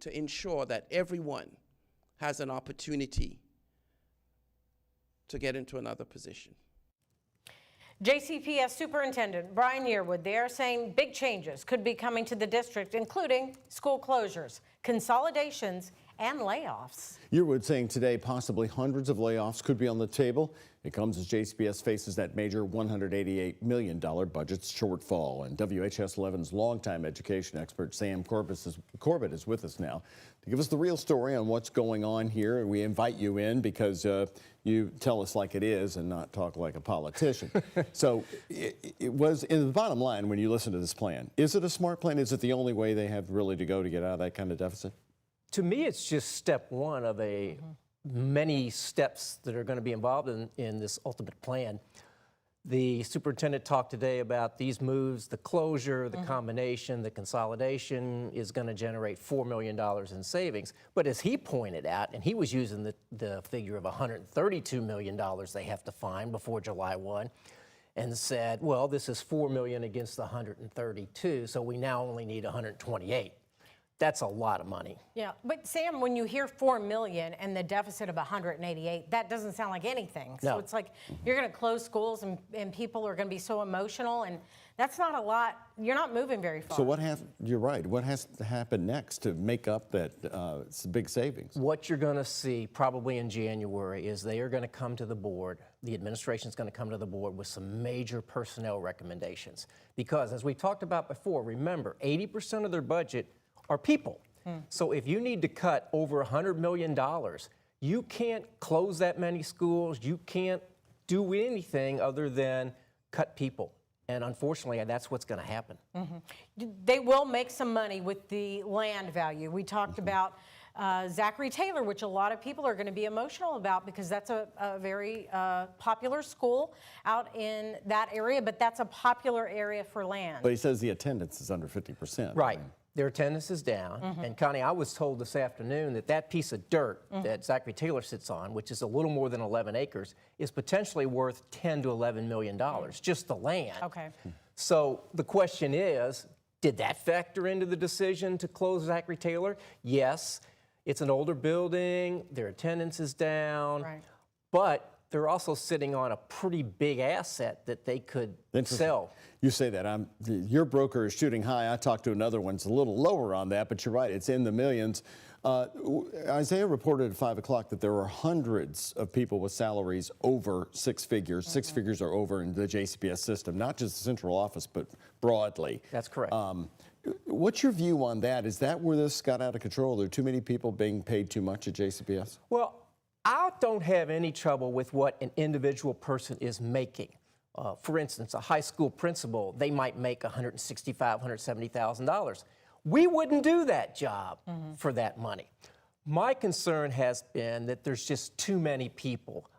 to ensure that everyone has an opportunity to get into another position. JCPS Superintendent Brian Yearwood, they are saying big changes could be coming to the district, including school closures, consolidations, and layoffs. Yearwood saying today possibly hundreds of layoffs could be on the table. It comes as JCPS faces that major $188 million budget shortfall. And WHS 11's longtime education expert Sam Corbett is with us now to give us the real story on what's going on here. We invite you in because you tell us like it is and not talk like a politician. So it was in the bottom line when you listen to this plan. Is it a smart plan? Is it the only way they have really to go to get out of that kind of deficit? To me, it's just step one of many steps that are going to be involved in this ultimate plan. The superintendent talked today about these moves, the closure, the combination, the consolidation is going to generate $4 million in savings. But as he pointed out, and he was using the figure of $132 million they have to find before July 1, and said, well, this is $4 million against the 132, so we now only need 128. That's a lot of money. Yeah, but Sam, when you hear $4 million and the deficit of 188, that doesn't sound like anything. So it's like you're going to close schools and people are going to be so emotional, and that's not a lot. You're not moving very far. So you're right. What has to happen next to make up that big savings? What you're going to see probably in January is they are going to come to the board. The administration is going to come to the board with some major personnel recommendations. Because as we talked about before, remember, 80% of their budget are people. So if you need to cut over $100 million, you can't close that many schools. You can't do anything other than cut people. And unfortunately, that's what's going to happen. They will make some money with the land value. We talked about Zachary Taylor, which a lot of people are going to be emotional about because that's a very popular school out in that area, but that's a popular area for land. But he says the attendance is under 50%. Right. Their attendance is down. And Connie, I was told this afternoon that that piece of dirt that Zachary Taylor sits on, which is a little more than 11 acres, is potentially worth $10 to $11 million, just the land. Okay. So the question is, did that factor into the decision to close Zachary Taylor? Yes. It's an older building, their attendance is down, but they're also sitting on a pretty big asset that they could sell. You say that. Your broker is shooting high. I talked to another one. It's a little lower on that, but you're right. It's in the millions. Isaiah reported at 5 o'clock that there are hundreds of people with salaries over 6 figures. 6 figures are over in the JCPS system, not just the central office, but broadly. That's correct. What's your view on that? Is that where this got out of control? Are there too many people being paid too much at JCPS? Well, I don't have any trouble with what an individual person is making. For instance, a high school principal, they might make $165,000, $170,000. We wouldn't do that job for that money. My concern has been that there's just too many people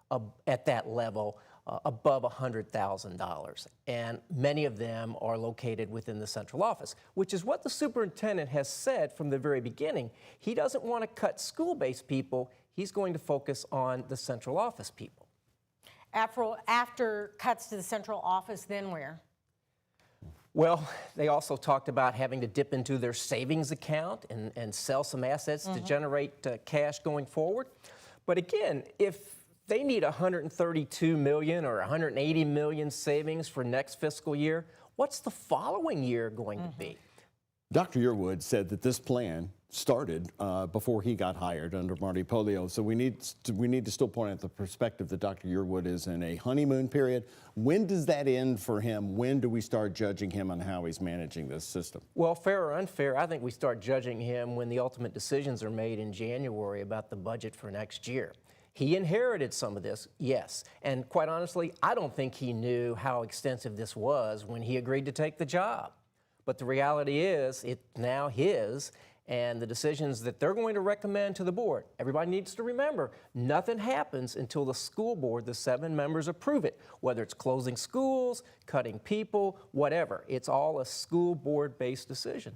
at that level above $100,000, and many of them are located within the central office, which is what the superintendent has said from the very beginning. He doesn't want to cut school-based people. He's going to focus on the central office people. After cuts to the central office, then where? Well, they also talked about having to dip into their savings account and sell some assets to generate cash going forward. But again, if they need $132 million or $180 million savings for next fiscal year, what's the following year going to be? Dr. Yearwood said that this plan started before he got hired under Marty Polio. So we need to still point out the perspective that Dr. Yearwood is in a honeymoon period. When does that end for him? When do we start judging him on how he's managing this system? Well, fair or unfair, I think we start judging him when the ultimate decisions are made in January about the budget for next year. He inherited some of this, yes. And quite honestly, I don't think he knew how extensive this was when he agreed to take the job. But the reality is, it's now his, and the decisions that they're going to recommend to the board, everybody needs to remember, nothing happens until the school board, the 7 members, approve it, whether it's closing schools, cutting people, whatever. It's all a school board-based decision.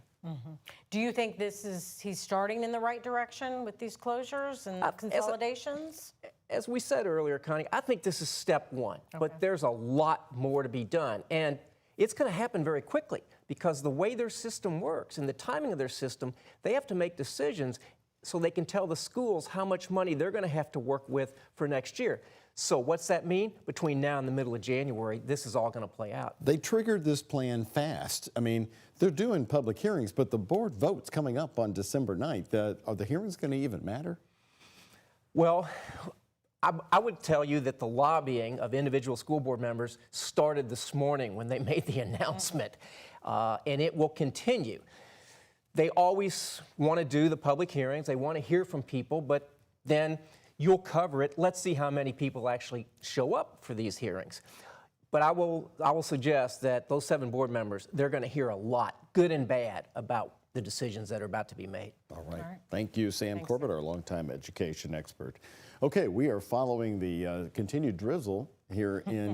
Do you think he's starting in the right direction with these closures and consolidations? As we said earlier, Connie, I think this is step one, but there's a lot more to be done. And it's going to happen very quickly. because the way their system works and the timing of their system, they have to make decisions so they can tell the schools how much money they're going to have to work with for next year. So what's that mean? Between now and the middle of January, this is all going to play out. They triggered this plan fast. I mean, they're doing public hearings, but the board vote's coming up on December 9th. Are the hearings going to even matter? Well, I would tell you that the lobbying of individual school board members started this morning when they made the announcement, and it will continue. They always want to do the public hearings. They want to hear from people, but then you'll cover it. Let's see how many people actually show up for these hearings. But I will suggest that those 7 board members, they're going to hear a lot, good and bad, about the decisions that are about to be made. All right. Thank you, Sam Corbett, our longtime education expert. Okay, we are following the continued drizzle here in